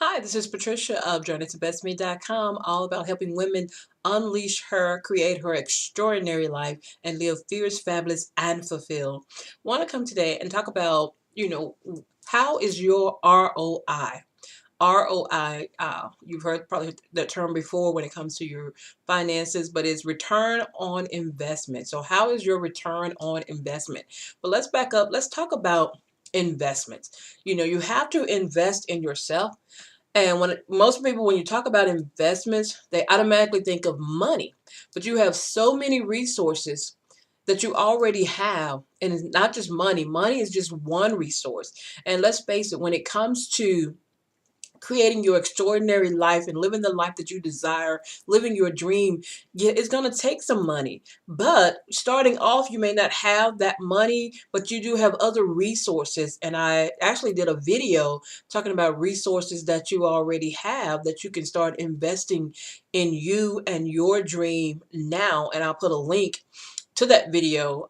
Hi, this is Patricia of JourneyToBestMe.com, all about helping women unleash her, create her extraordinary life, and live fierce, fabulous, and fulfilled. Want to come today and talk about, how is your ROI? ROI, you've heard probably that term before when it comes to your finances, but it's return on investment. So, how is your return on investment? But let's back up. Let's talk about investments. You have to invest in yourself. And most people, when you talk about investments, they automatically think of money. But you have so many resources that you already have. And it's not just money, money is just one resource. And let's face it, when it comes to creating your extraordinary life and living the life that you desire, living your dream, yeah, it's going to take some money. But starting off, you may not have that money, but you do have other resources. And I actually did a video talking about resources that you already have that you can start investing in you and your dream now. And I'll put a link to that video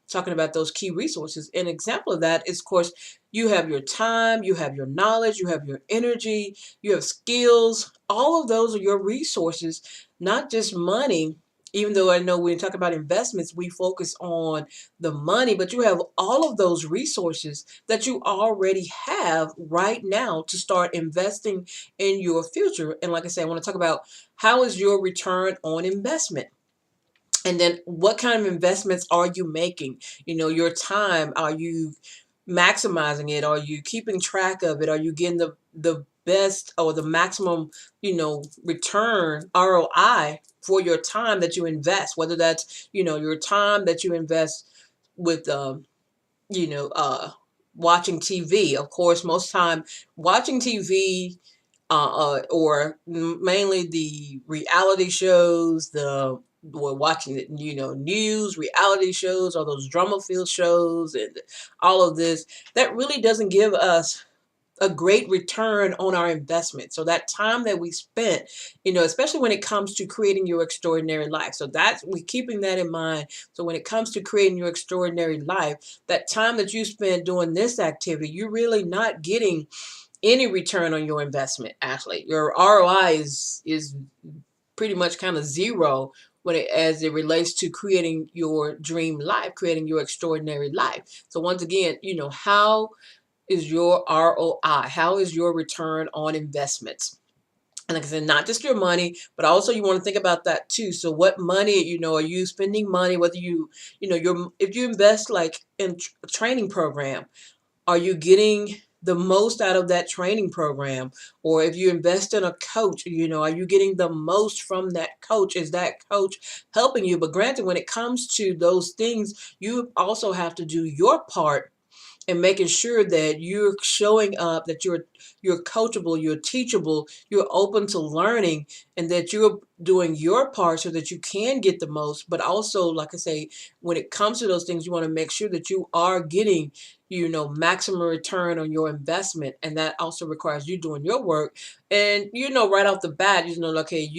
talking about those key resources. An example of that is, of course, you have your time, you have your knowledge, you have your energy, you have skills. All of those are your resources, not just money. Even though I know when we talk about investments, we focus on the money, but you have all of those resources that you already have right now to start investing in your future. And like I said, I want to talk about how is your return on investment. And then what kind of investments are you making? Your time, are you maximizing it? Are you keeping track of it? Are you getting the best or the maximum, return ROI for your time that you invest, whether that's, your time that you invest with you know, watching TV. Of course, most time watching TV or mainly the reality shows, we're watching it, news, reality shows, all those drama-filled shows, and all of this that really doesn't give us a great return on our investment. So that time that we spent, especially when it comes to creating your extraordinary life. So that's we keeping that in mind. So when it comes to creating your extraordinary life, that time that you spend doing this activity, you're really not getting any return on your investment. Actually, your ROI is pretty much kind of zero as it relates to creating your dream life, creating your extraordinary life. So once again, how is your ROI? How is your return on investments? And like I said, not just your money, but also you want to think about that too. So what money, are you spending money? Whether if you invest like in a training program, are you getting the most out of that training program? Or if you invest in a coach, are you getting the most from that coach? Is that coach helping you? But granted, when it comes to those things, you also have to do your part and making sure that you're showing up, that you're coachable, you're teachable, you're open to learning, and that you're doing your part so that you can get the most. But also, like I say, when it comes to those things, you want to make sure that you are getting, maximum return on your investment, and that also requires you doing your work. And right off the bat, okay,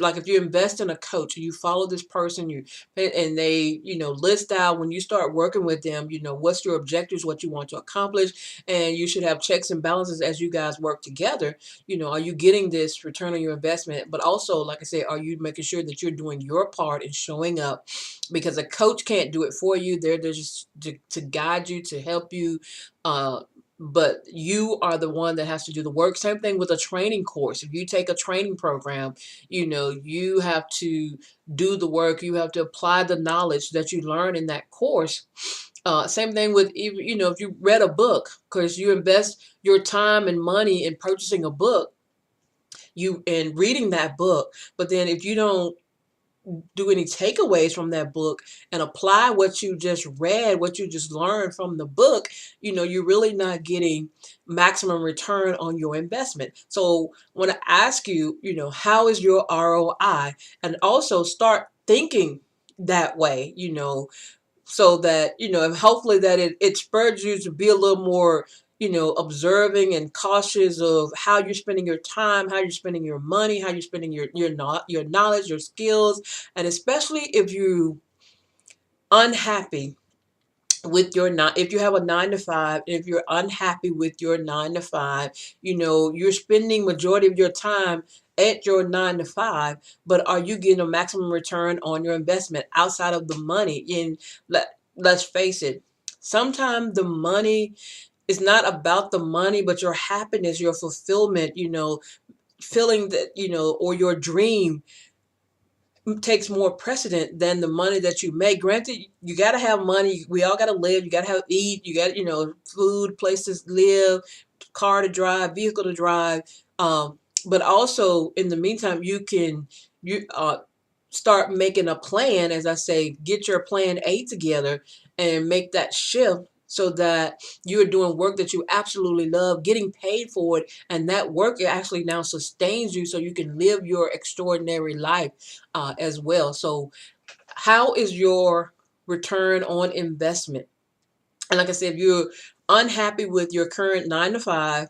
like if you invest in a coach, you follow this person, and they list out when you start working with them, what's your objectives, what you want to accomplish, and you should have checks and balances as you guys work together. Are you getting this return on your investment? But also, like I said, are you making sure that you're doing your part and showing up? Because a coach can't do it for you. They're just to guide you, to help you, uh but you are the one that has to do the work. Same thing with a training course. If you take a training program, you have to do the work. You have to apply the knowledge that you learn in that course. Same thing with even, if you read a book, because you invest your time and money in purchasing a book, you and reading that book. But then if you don't do any takeaways from that book and apply what you just read, what you just learned from the book, you're really not getting maximum return on your investment. So I want to ask you, how is your ROI? And also start thinking that way, so that and hopefully that it spurs you to be a little more observing and cautious of how you're spending your time, how you're spending your money, how you're spending your knowledge, your skills. And especially if you unhappy with your if you have a 9 to 5, if you're unhappy with your 9 to 5, you're spending majority of your time at your 9 to 5, but are you getting a maximum return on your investment outside of the money? And let's face it, sometimes the money is not about the money, but your happiness, your fulfillment, feeling that, or your dream takes more precedent than the money that you make. Granted, you got to have money. We all got to live. You got to have eat. You got, food, places to live, car to drive, vehicle to drive. But also in the meantime, you start making a plan. As I say, get your plan A together and make that shift so that you're doing work that you absolutely love, getting paid for it, and that work actually now sustains you so you can live your extraordinary life as well. So how is your return on investment? And like I said, if you're unhappy with your current 9 to 5,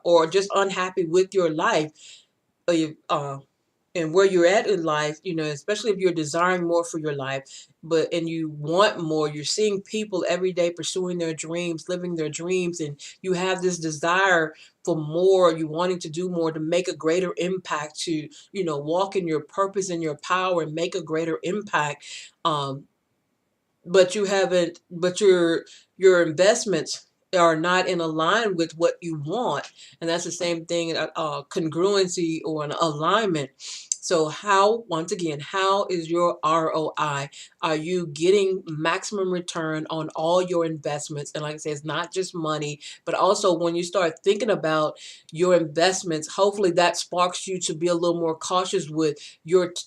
or just unhappy with your life, and where you're at in life, especially if you're desiring more for your life, and you want more, you're seeing people every day pursuing their dreams, living their dreams, and you have this desire for more, you wanting to do more, to make a greater impact, to, walk in your purpose and your power and make a greater impact. But you haven't, but your investments are not in align with what you want, and that's the same thing, congruency or an alignment. So once again, how is your ROI? Are you getting maximum return on all your investments? And like I said, it's not just money, but also when you start thinking about your investments, hopefully that sparks you to be a little more cautious with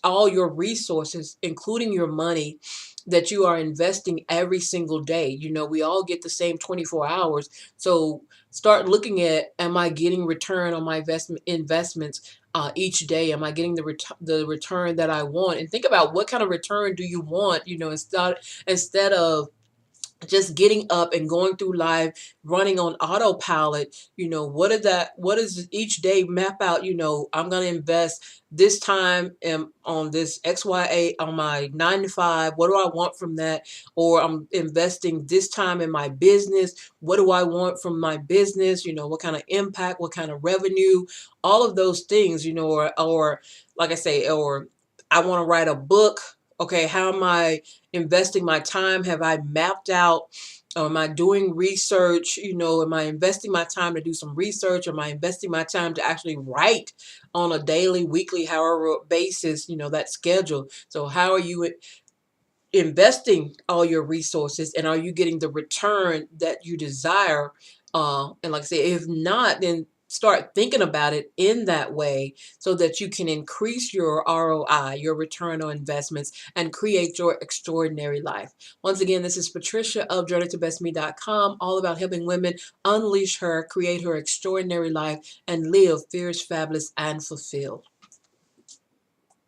all your resources, including your money that you are investing every single day. We all get the same 24 hours. So start looking at, am I getting return on my investments each day? Am I getting the return that I want? And think about, what kind of return do you want? Instead of just getting up and going through life running on autopilot. What does each day map out? I'm going to invest this time on this XYA on my 9 to 5. What do I want from that? Or I'm investing this time in my business. What do I want from my business? What kind of impact, what kind of revenue, all of those things, or like I say, or I want to write a book. Okay, how am I investing my time? Have I mapped out? Am I doing research? Am I investing my time to do some research? Am I investing my time to actually write on a daily, weekly, however basis, that schedule? So how are you investing all your resources, and are you getting the return that you desire? And like I say, if not, then start thinking about it in that way so that you can increase your ROI, your return on investments, and create your extraordinary life. Once again, this is Patricia of JourneyToBestMe.com, all about helping women unleash her, create her extraordinary life, and live fierce, fabulous, and fulfilled.